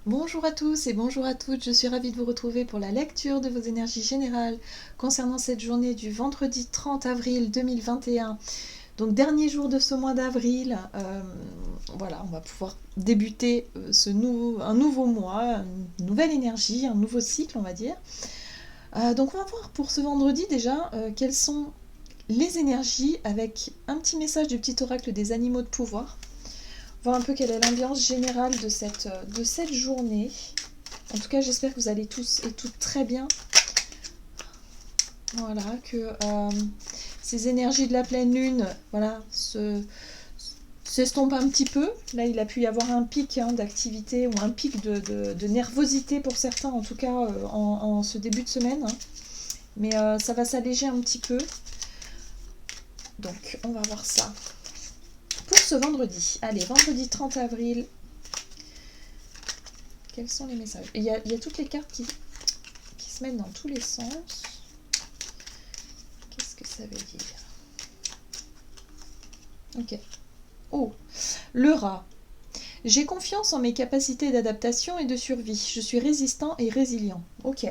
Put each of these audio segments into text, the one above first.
Bonjour à tous et bonjour à toutes, je suis ravie de vous retrouver pour la lecture de vos énergies générales concernant cette journée du vendredi 30 avril 2021. Donc dernier jour de ce mois d'avril, voilà, on va pouvoir débuter un nouveau mois, une nouvelle énergie, un nouveau cycle on va dire. Donc on va voir pour ce vendredi déjà quelles sont les énergies avec un petit message du petit oracle des animaux de pouvoir. Voir un peu quelle est l'ambiance générale de cette journée. En tout cas, j'espère que vous allez tous et toutes très bien. Voilà, que ces énergies de la pleine lune, voilà, s'estompent un petit peu. Là, il a pu y avoir un pic d'activité ou un pic de nervosité pour certains, en tout cas en ce début de semaine. Mais ça va s'alléger un petit peu. Donc, on va voir ça. Pour ce vendredi, allez, vendredi 30 avril, quels sont les messages? Il y a toutes les cartes qui se mettent dans tous les sens. Qu'est-ce que ça veut dire? Ok. Oh, le rat. J'ai confiance en mes capacités d'adaptation et de survie. Je suis résistant et résilient. Ok.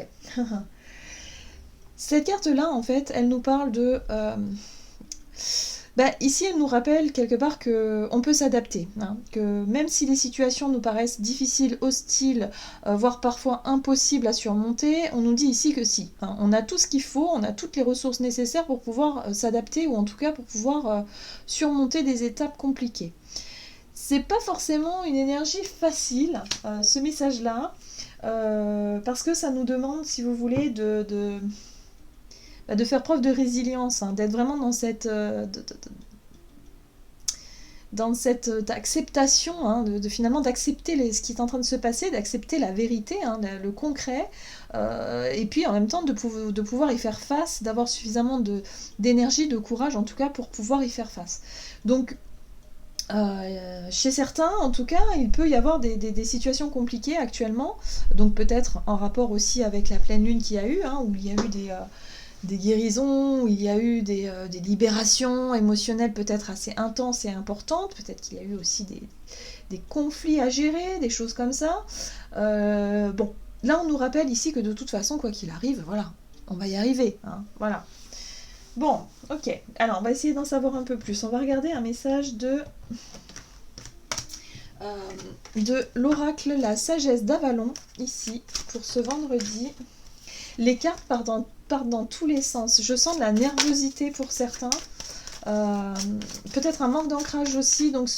Cette carte-là, en fait, elle nous parle de... ici, elle nous rappelle quelque part qu'on peut s'adapter, hein, que même si les situations nous paraissent difficiles, hostiles, voire parfois impossibles à surmonter, on nous dit ici que si. Hein, on a tout ce qu'il faut, on a toutes les ressources nécessaires pour pouvoir s'adapter, ou en tout cas pour pouvoir surmonter des étapes compliquées. C'est pas forcément une énergie facile, ce message-là, parce que ça nous demande, si vous voulez, de faire preuve de résilience, hein, d'être vraiment dans cette acceptation, hein, finalement d'accepter ce qui est en train de se passer, d'accepter la vérité, hein, le concret, et puis en même temps de pouvoir y faire face, d'avoir suffisamment d'énergie, de courage en tout cas pour pouvoir y faire face. Donc chez certains, en tout cas, il peut y avoir des situations compliquées actuellement, donc peut-être en rapport aussi avec la pleine lune qu'il y a eu, hein, où il y a eu des guérisons, où il y a eu des libérations émotionnelles peut-être assez intenses et importantes, peut-être qu'il y a eu aussi des conflits à gérer, des choses comme ça. Bon, là on nous rappelle ici que de toute façon, quoi qu'il arrive, voilà, on va y arriver, hein, voilà. Bon, ok, alors on va essayer d'en savoir un peu plus. On va regarder un message de l'oracle La Sagesse d'Avalon, ici, pour ce vendredi. Les cartes partent dans tous les sens. Je sens de la nervosité pour certains. Peut-être un manque d'ancrage aussi. Donc,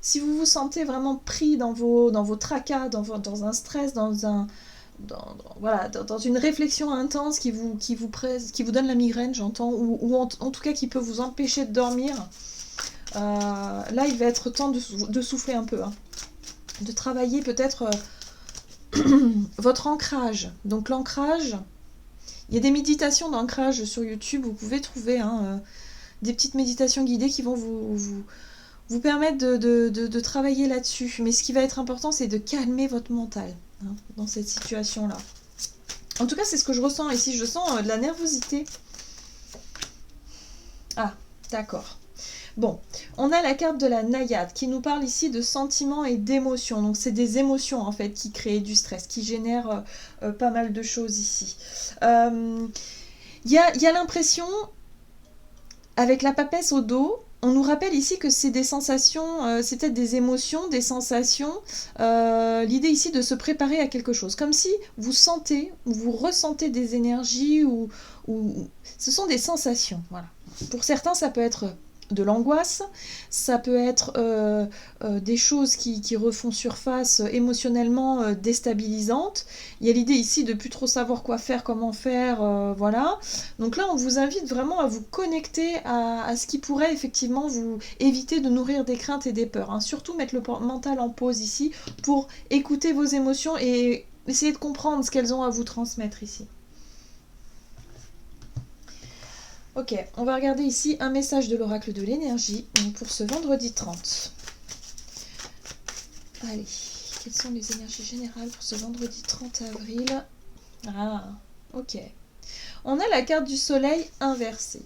si vous vous sentez vraiment pris dans vos tracas, dans un stress, dans une réflexion intense qui vous donne la migraine, j'entends, ou en tout cas qui peut vous empêcher de dormir, là, il va être temps de souffler un peu, hein. De travailler peut-être votre ancrage. Donc l'ancrage, il y a des méditations d'ancrage sur YouTube, vous pouvez trouver des petites méditations guidées qui vont vous permettre de travailler là-dessus. Mais ce qui va être important, c'est de calmer votre mental, hein, dans cette situation-là. En tout cas, c'est ce que je ressens ici. Je sens de la nervosité. Ah, d'accord. Bon, on a la carte de la naïade qui nous parle ici de sentiments et d'émotions. Donc c'est des émotions en fait qui créent du stress, qui génèrent pas mal de choses ici. Il y a l'impression, avec la papesse au dos, on nous rappelle ici que c'est des sensations, c'est peut-être des émotions, des sensations. L'idée ici de se préparer à quelque chose. Comme si vous sentez, ou vous ressentez des énergies, ou ce sont des sensations. Voilà. Pour certains, ça peut être de l'angoisse, ça peut être des choses qui refont surface émotionnellement déstabilisantes. Il y a l'idée ici de plus trop savoir quoi faire, comment faire, voilà. Donc là, on vous invite vraiment à vous connecter à ce qui pourrait effectivement vous éviter de nourrir des craintes et des peurs, hein. Surtout mettre le mental en pause ici pour écouter vos émotions et essayer de comprendre ce qu'elles ont à vous transmettre ici. Ok, on va regarder ici un message de l'oracle de l'énergie pour ce vendredi 30. Allez, quelles sont les énergies générales pour ce vendredi 30 avril? Ah, ok. On a la carte du soleil inversée.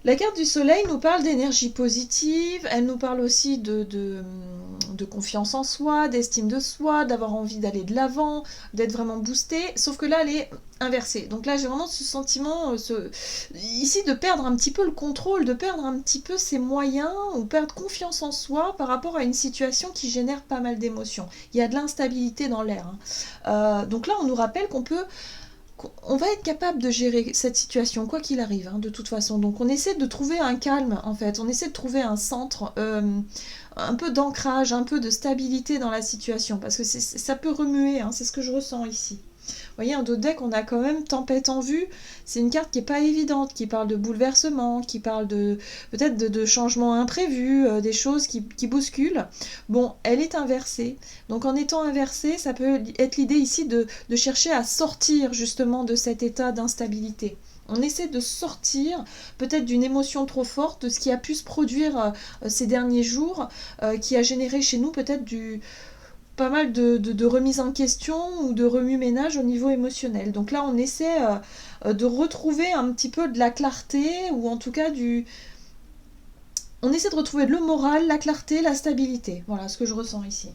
La carte du soleil nous parle d'énergie positive, elle nous parle aussi de confiance en soi, d'estime de soi, d'avoir envie d'aller de l'avant, d'être vraiment boosté, sauf que là elle est inversée. Donc là j'ai vraiment ce sentiment ici de perdre un petit peu le contrôle, de perdre un petit peu ses moyens ou perdre confiance en soi par rapport à une situation qui génère pas mal d'émotions. Il y a de l'instabilité dans l'air. Donc là on nous rappelle on va être capable de gérer cette situation, quoi qu'il arrive, de toute façon. Donc on essaie de trouver un calme, en fait. On essaie de trouver un centre, un peu d'ancrage, un peu de stabilité dans la situation. Parce que ça peut remuer, c'est ce que je ressens ici. Vous voyez, un dos de deck, on a quand même tempête en vue. C'est une carte qui n'est pas évidente, qui parle de bouleversement, qui parle peut-être de changements imprévus, des choses qui bousculent. Bon, elle est inversée. Donc en étant inversée, ça peut être l'idée ici de chercher à sortir justement de cet état d'instabilité. On essaie de sortir peut-être d'une émotion trop forte, de ce qui a pu se produire ces derniers jours, qui a généré chez nous peut-être pas mal de remise en question ou de remue-ménage au niveau émotionnel. Donc là, on essaie de retrouver un petit peu de la clarté, ou en tout cas on essaie de retrouver le moral, la clarté, la stabilité. Voilà ce que je ressens ici.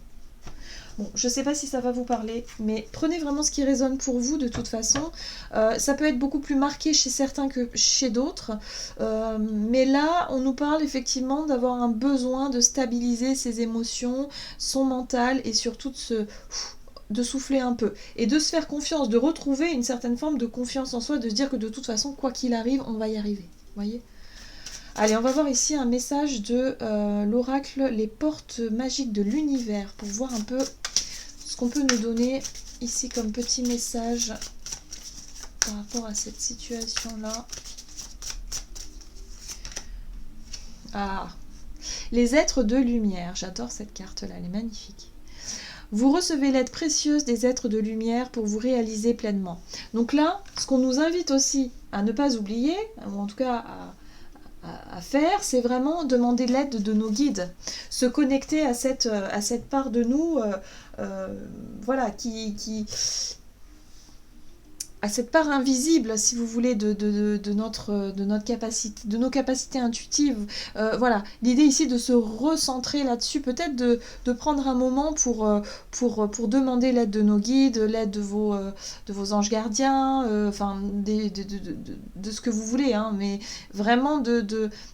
Bon, je ne sais pas si ça va vous parler, mais prenez vraiment ce qui résonne pour vous de toute façon. Ça peut être beaucoup plus marqué chez certains que chez d'autres. Mais là, on nous parle effectivement d'avoir un besoin de stabiliser ses émotions, son mental et surtout de souffler un peu. Et de se faire confiance, de retrouver une certaine forme de confiance en soi, de se dire que de toute façon, quoi qu'il arrive, on va y arriver. Vous voyez ? Allez, on va voir ici un message de l'oracle Les Portes Magiques de l'Univers pour voir un peu ce qu'on peut nous donner ici comme petit message par rapport à cette situation-là. Ah, les êtres de lumière. J'adore cette carte-là, elle est magnifique. Vous recevez l'aide précieuse des êtres de lumière pour vous réaliser pleinement. Donc là, ce qu'on nous invite aussi à ne pas oublier, ou en tout cas à faire, c'est vraiment demander l'aide de nos guides, se connecter à cette part de nous, voilà, à cette part invisible, si vous voulez, de notre capacité, de nos capacités intuitives. Voilà, l'idée ici de se recentrer là-dessus, peut-être de prendre un moment pour demander l'aide de nos guides, l'aide de vos anges gardiens, enfin de ce que vous voulez, mais vraiment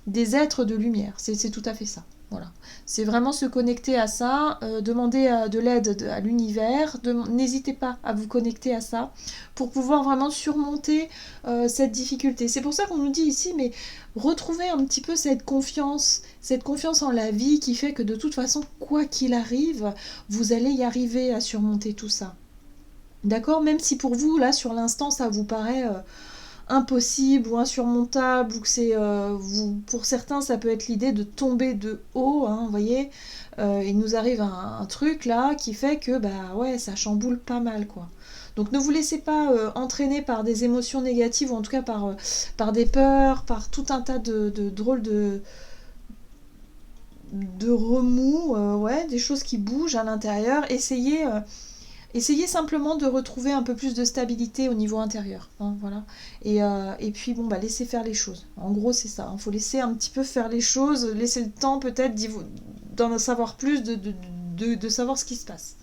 des êtres de lumière. C'est tout à fait ça. Voilà. C'est vraiment se connecter à ça, demander de l'aide à l'univers, n'hésitez pas à vous connecter à ça pour pouvoir vraiment surmonter cette difficulté. C'est pour ça qu'on nous dit ici, mais retrouvez un petit peu cette confiance en la vie qui fait que de toute façon, quoi qu'il arrive, vous allez y arriver à surmonter tout ça. D'accord ? Même si pour vous, là, sur l'instant, ça vous paraît impossible ou insurmontable, ou que c'est pour certains ça peut être l'idée de tomber de haut, vous voyez, il nous arrive un truc là qui fait que ouais, ça chamboule pas mal quoi. Donc ne vous laissez pas entraîner par des émotions négatives, ou en tout cas par des peurs, par tout un tas de drôles de remous, ouais, des choses qui bougent à l'intérieur. Essayez simplement de retrouver un peu plus de stabilité au niveau intérieur. Voilà. Et puis, laissez faire les choses. En gros, c'est ça. Il faut laisser un petit peu faire les choses, laisser le temps peut-être d'en savoir plus, de savoir ce qui se passe.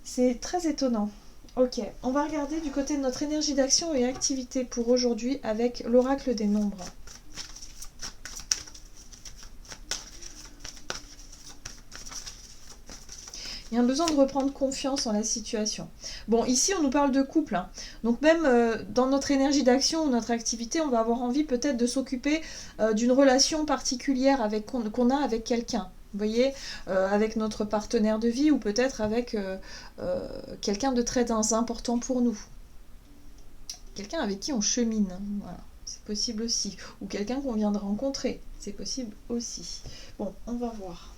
C'est très étonnant. Ok, on va regarder du côté de notre énergie d'action et activité pour aujourd'hui avec l'oracle des nombres. Il y a un besoin de reprendre confiance en la situation. Bon, ici, on nous parle de couple. Donc même dans notre énergie d'action ou notre activité, on va avoir envie peut-être de s'occuper d'une relation particulière qu'on a avec quelqu'un. Vous voyez, avec notre partenaire de vie, ou peut-être avec quelqu'un de très important pour nous. Quelqu'un avec qui on chemine. Voilà, c'est possible aussi. Ou quelqu'un qu'on vient de rencontrer. C'est possible aussi. Bon, on va voir.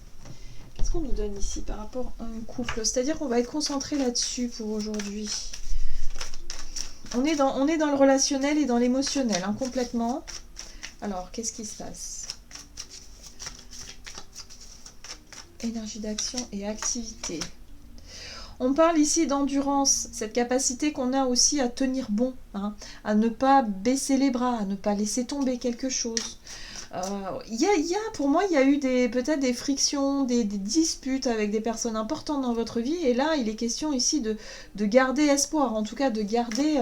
Qu'est-ce qu'on nous donne ici par rapport à un couple ? C'est-à-dire qu'on va être concentré là-dessus pour aujourd'hui. On est dans le relationnel et dans l'émotionnel, complètement. Alors, qu'est-ce qui se passe ? Énergie d'action et activité. On parle ici d'endurance, cette capacité qu'on a aussi à tenir bon, à ne pas baisser les bras, à ne pas laisser tomber quelque chose. Pour moi, il y a eu peut-être des frictions, des disputes avec des personnes importantes dans votre vie. Et là, il est question ici de garder espoir, en tout cas de garder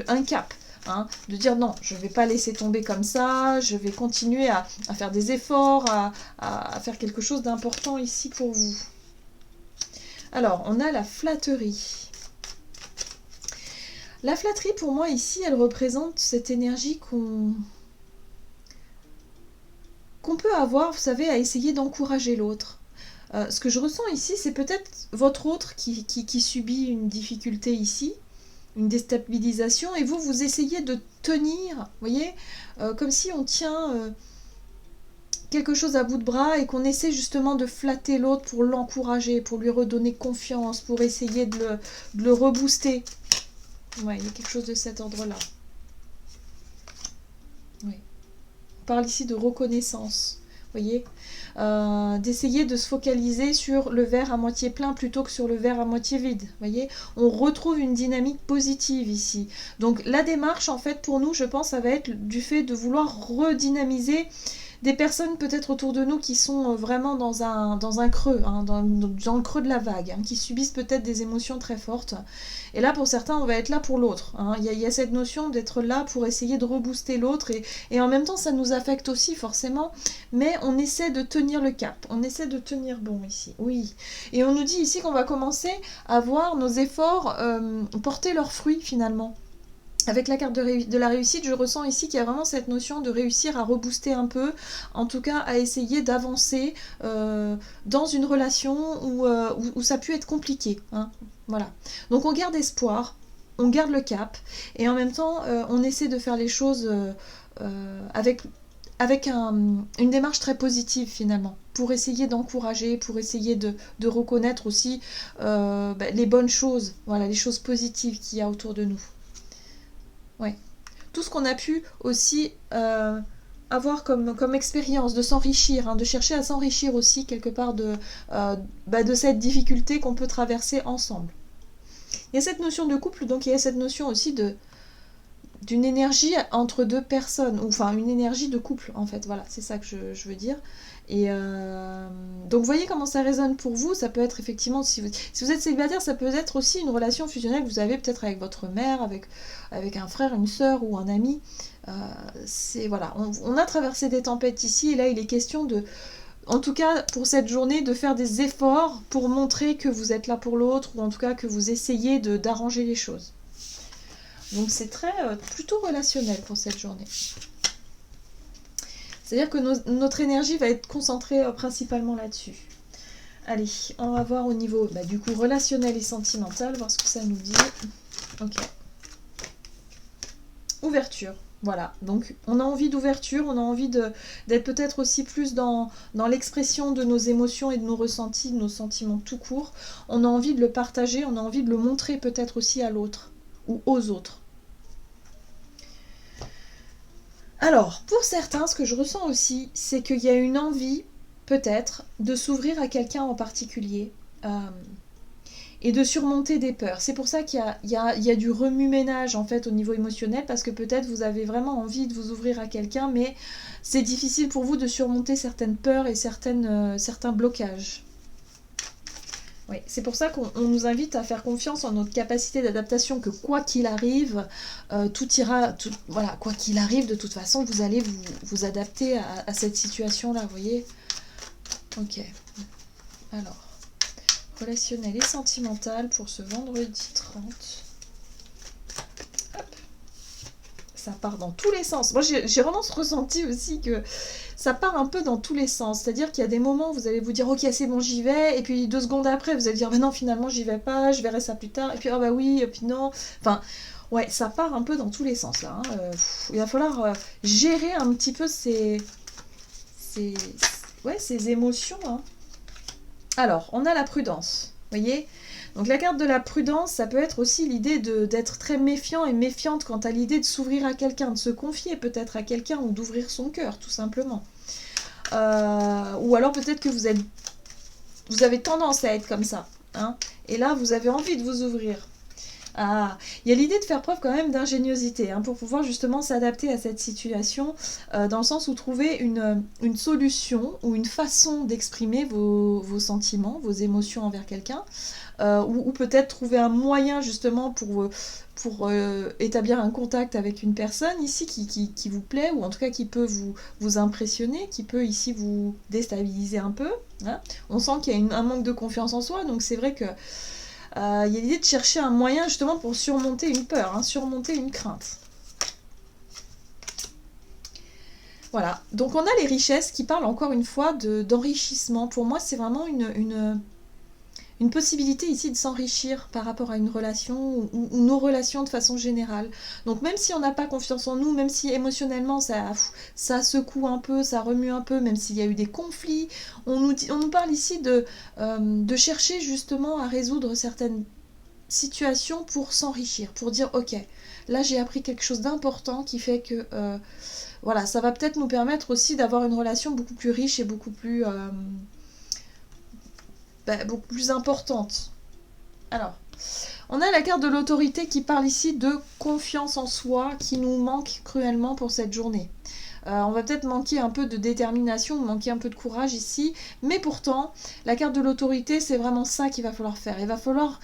un cap. Hein, de dire non, je ne vais pas laisser tomber comme ça, je vais continuer à faire des efforts, à faire quelque chose d'important ici pour vous. Alors, on a la flatterie. La flatterie, pour moi, ici, elle représente cette énergie qu'on peut avoir, vous savez, à essayer d'encourager l'autre. Ce que je ressens ici, c'est peut-être votre autre qui subit une difficulté ici, une déstabilisation, et vous essayez de tenir, vous voyez, comme si on tient quelque chose à bout de bras et qu'on essaie justement de flatter l'autre pour l'encourager, pour lui redonner confiance, pour essayer de le rebooster. Ouais, il y a quelque chose de cet ordre-là. Oui. On parle ici de reconnaissance, vous voyez, d'essayer de se focaliser sur le verre à moitié plein plutôt que sur le verre à moitié vide, vous voyez. On retrouve une dynamique positive ici. Donc la démarche, en fait, pour nous, je pense, ça va être du fait de vouloir redynamiser des personnes peut-être autour de nous qui sont vraiment dans un creux, hein, dans le creux de la vague, hein, qui subissent peut-être des émotions très fortes. Et là, pour certains, on va être là pour l'autre. Hein. Il y a cette notion d'être là pour essayer de rebooster l'autre. Et en même temps, ça nous affecte aussi forcément. Mais on essaie de tenir le cap. On essaie de tenir bon ici. Oui. Et on nous dit ici qu'on va commencer à voir nos efforts porter leurs fruits finalement. Avec la carte de la réussite, je ressens ici qu'il y a vraiment cette notion de réussir à rebooster un peu, en tout cas à essayer d'avancer dans une relation où ça a pu être compliqué. Hein. Voilà. Donc on garde espoir, on garde le cap, et en même temps on essaie de faire les choses avec une démarche très positive finalement, pour essayer d'encourager, pour essayer de reconnaître aussi les bonnes choses, voilà, les choses positives qu'il y a autour de nous. Ouais. Tout ce qu'on a pu aussi avoir comme expérience, de s'enrichir, hein, de chercher à s'enrichir aussi quelque part de cette difficulté qu'on peut traverser ensemble. Il y a cette notion de couple, donc il y a cette notion aussi d'une énergie entre deux personnes, ou enfin une énergie de couple en fait, voilà, c'est ça que je veux dire. Et donc vous voyez comment ça résonne pour vous. Ça peut être effectivement, si vous êtes célibataire, ça peut être aussi une relation fusionnelle que vous avez peut-être avec votre mère, avec un frère, une sœur ou un ami. Voilà, on a traversé des tempêtes ici, et là il est question en tout cas pour cette journée, de faire des efforts pour montrer que vous êtes là pour l'autre, ou en tout cas que vous essayez d'arranger les choses. Donc c'est plutôt relationnel pour cette journée. C'est-à-dire que notre énergie va être concentrée principalement là-dessus. Allez, on va voir au niveau du coup relationnel et sentimental, voir ce que ça nous dit. Ok. Ouverture. Voilà, donc on a envie d'ouverture, on a envie d'être peut-être aussi plus dans l'expression de nos émotions et de nos ressentis, de nos sentiments tout court. On a envie de le partager, on a envie de le montrer peut-être aussi à l'autre ou aux autres. Alors, pour certains, ce que je ressens aussi, c'est qu'il y a une envie, peut-être, de s'ouvrir à quelqu'un en particulier et de surmonter des peurs. C'est pour ça qu'il y a du remue-ménage, en fait, au niveau émotionnel, parce que peut-être vous avez vraiment envie de vous ouvrir à quelqu'un, mais c'est difficile pour vous de surmonter certaines peurs et certains blocages. Oui, c'est pour ça qu'on nous invite à faire confiance en notre capacité d'adaptation, que quoi qu'il arrive, tout ira, voilà, quoi qu'il arrive, de toute façon, vous allez vous adapter à cette situation-là, vous voyez. Ok. Alors, relationnel et sentimental pour ce vendredi 30. Hop. Ça part dans tous les sens. Moi, j'ai vraiment ce ressenti aussi que ça part un peu dans tous les sens. C'est-à-dire qu'il y a des moments où vous allez vous dire « Ok, c'est bon, j'y vais », et puis 2 secondes après, vous allez dire « non, finalement, j'y vais pas, je verrai ça plus tard », et puis « ah bah oui », et puis non. Enfin, ouais, ça part un peu dans tous les sens, là. Hein. Il va falloir gérer un petit peu ces émotions. Hein. Alors, on a la prudence, vous voyez ? Donc la carte de la prudence, ça peut être aussi l'idée d'être très méfiant et méfiante quant à l'idée de s'ouvrir à quelqu'un, de se confier peut-être à quelqu'un, ou d'ouvrir son cœur, tout simplement. Ou alors peut-être que vous avez tendance à être comme ça. Hein, et là, vous avez envie de vous ouvrir. Ah, il y a l'idée de faire preuve quand même d'ingéniosité hein, pour pouvoir justement s'adapter à cette situation, dans le sens où trouver une solution ou une façon d'exprimer vos sentiments, vos émotions envers quelqu'un, ou peut-être trouver un moyen justement pour établir un contact avec une personne ici qui vous plaît, ou en tout cas qui peut vous impressionner, qui peut ici vous déstabiliser un peu. Hein. On sent qu'il y a un manque de confiance en soi, donc c'est vrai que il y a l'idée de chercher un moyen justement pour surmonter une peur, hein, surmonter une crainte. Voilà, donc on a les richesses qui parlent encore une fois d'enrichissement. Pour moi, c'est vraiment une possibilité ici de s'enrichir par rapport à une relation ou nos relations de façon générale. Donc même si on n'a pas confiance en nous, même si émotionnellement ça secoue un peu, ça remue un peu, même s'il y a eu des conflits, on nous parle ici de chercher justement à résoudre certaines situations pour s'enrichir, pour dire ok, là j'ai appris quelque chose d'important qui fait que voilà, ça va peut-être nous permettre aussi d'avoir une relation beaucoup plus riche et beaucoup plus importante. Alors, on a la carte de l'autorité qui parle ici de confiance en soi qui nous manque cruellement pour cette journée. On va peut-être manquer un peu de détermination, manquer un peu de courage ici, mais pourtant, la carte de l'autorité, c'est vraiment ça qu'il va falloir faire. Il va falloir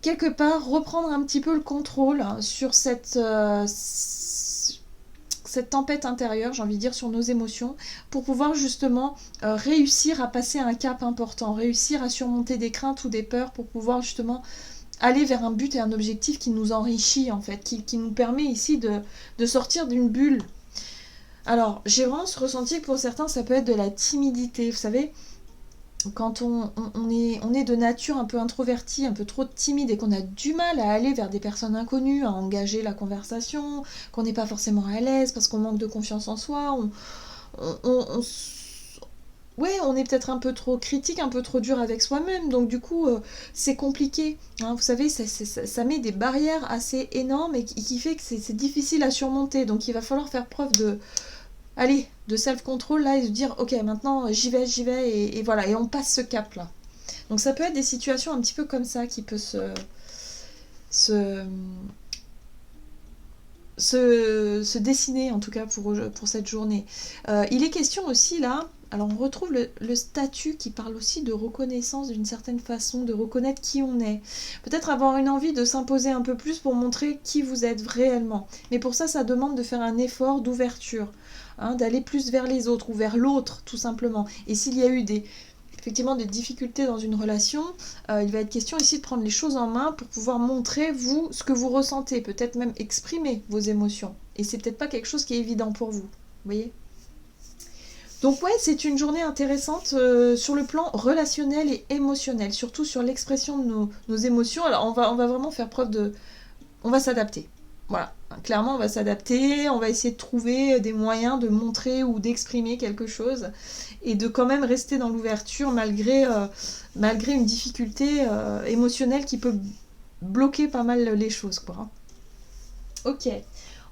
quelque part reprendre un petit peu le contrôle sur cette tempête intérieure, j'ai envie de dire, sur nos émotions, pour pouvoir justement réussir à passer un cap important, réussir à surmonter des craintes ou des peurs pour pouvoir justement aller vers un but et un objectif qui nous enrichit en fait, qui nous permet ici de sortir d'une bulle. Alors, j'ai vraiment ce ressenti que pour certains, ça peut être de la timidité, vous savez, quand on est de nature un peu introverti, un peu trop timide et qu'on a du mal à aller vers des personnes inconnues, à engager la conversation, qu'on n'est pas forcément à l'aise parce qu'on manque de confiance en soi, on est peut-être un peu trop critique, un peu trop dur avec soi-même, donc du coup c'est compliqué. Hein, vous savez, ça met des barrières assez énormes et qui fait que c'est difficile à surmonter, donc il va falloir faire preuve de self-control là et de dire ok maintenant j'y vais et voilà et on passe ce cap là. Donc ça peut être des situations un petit peu comme ça qui peut se dessiner en tout cas pour cette journée. Il est question aussi là, alors on retrouve le statut qui parle aussi de reconnaissance d'une certaine façon, de reconnaître qui on est. Peut-être avoir une envie de s'imposer un peu plus pour montrer qui vous êtes réellement. Mais pour ça, ça demande de faire un effort d'ouverture, hein, d'aller plus vers les autres ou vers l'autre tout simplement. Et s'il y a eu effectivement des difficultés dans une relation, il va être question ici de prendre les choses en main pour pouvoir montrer vous ce que vous ressentez, peut-être même exprimer vos émotions. Et c'est peut-être pas quelque chose qui est évident pour vous, vous voyez ? Donc ouais, c'est une journée intéressante sur le plan relationnel et émotionnel, surtout sur l'expression de nos émotions. Alors on va vraiment faire preuve on va s'adapter. Voilà, clairement on va s'adapter, on va essayer de trouver des moyens de montrer ou d'exprimer quelque chose et de quand même rester dans l'ouverture malgré une difficulté émotionnelle qui peut bloquer pas mal les choses, quoi. Ok,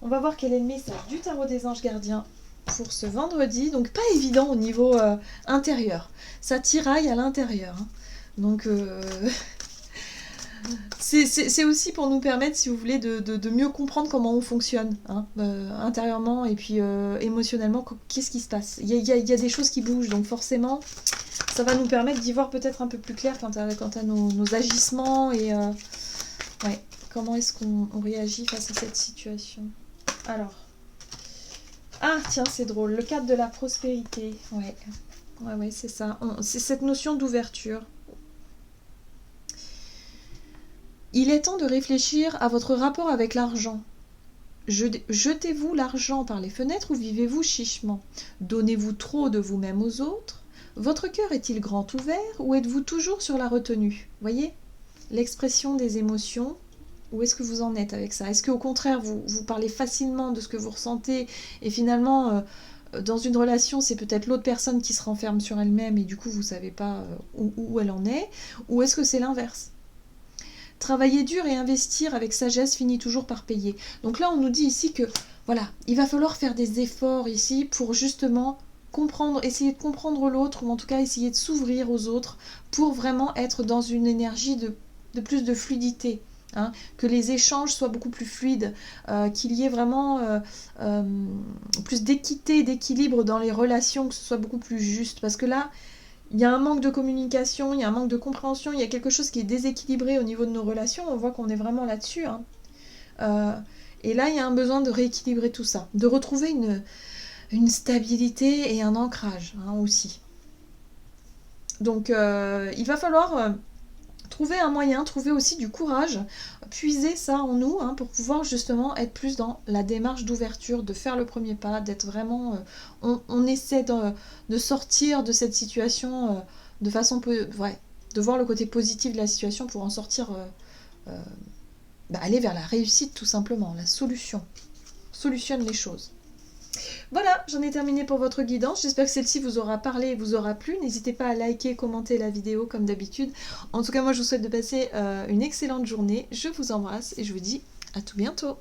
on va voir quel est le message du tarot des anges gardiens pour ce vendredi. Donc pas évident au niveau intérieur, ça tiraille à l'intérieur, hein. Donc c'est aussi pour nous permettre, si vous voulez, de mieux comprendre comment on fonctionne, hein, intérieurement et puis émotionnellement, qu'est-ce qui se passe. Il y a des choses qui bougent, donc forcément, ça va nous permettre d'y voir peut-être un peu plus clair quant à nos agissements et comment est-ce qu'on réagit face à cette situation. Alors, ah tiens, c'est drôle, le cadre de la prospérité, ouais, c'est ça, c'est cette notion d'ouverture. Il est temps de réfléchir à votre rapport avec l'argent. Jetez-vous l'argent par les fenêtres ou vivez-vous chichement? Donnez-vous trop de vous-même aux autres? Votre cœur est-il grand ouvert ou êtes-vous toujours sur la retenue? Voyez l'expression des émotions. Où est-ce que vous en êtes avec ça? Est-ce qu'au contraire, vous parlez facilement de ce que vous ressentez et finalement, dans une relation, c'est peut-être l'autre personne qui se renferme sur elle-même et du coup, vous ne savez pas où elle en est? Ou est-ce que c'est l'inverse? Travailler dur et investir avec sagesse finit toujours par payer. Donc là, on nous dit ici que, voilà, il va falloir faire des efforts ici pour justement essayer de comprendre l'autre, ou en tout cas essayer de s'ouvrir aux autres pour vraiment être dans une énergie de plus de fluidité. hein, que les échanges soient beaucoup plus fluides, qu'il y ait vraiment plus d'équité, d'équilibre dans les relations, que ce soit beaucoup plus juste. Parce que là, il y a un manque de communication, il y a un manque de compréhension, il y a quelque chose qui est déséquilibré au niveau de nos relations. On voit qu'on est vraiment là-dessus, hein. Et là, il y a un besoin de rééquilibrer tout ça, de retrouver une stabilité et un ancrage, hein, aussi. Donc, il va falloir trouver un moyen, trouver aussi du courage, puiser ça en nous, hein, pour pouvoir justement être plus dans la démarche d'ouverture, de faire le premier pas, d'être vraiment... on essaie de sortir de cette situation de façon... ouais, de voir le côté positif de la situation pour en sortir... aller vers la réussite tout simplement, la solution. Solutionne les choses. Voilà, j'en ai terminé pour votre guidance. J'espère que celle-ci vous aura parlé et vous aura plu. N'hésitez pas à liker, commenter la vidéo comme d'habitude. En tout cas, moi je vous souhaite de passer une excellente journée. Je vous embrasse et je vous dis à tout bientôt.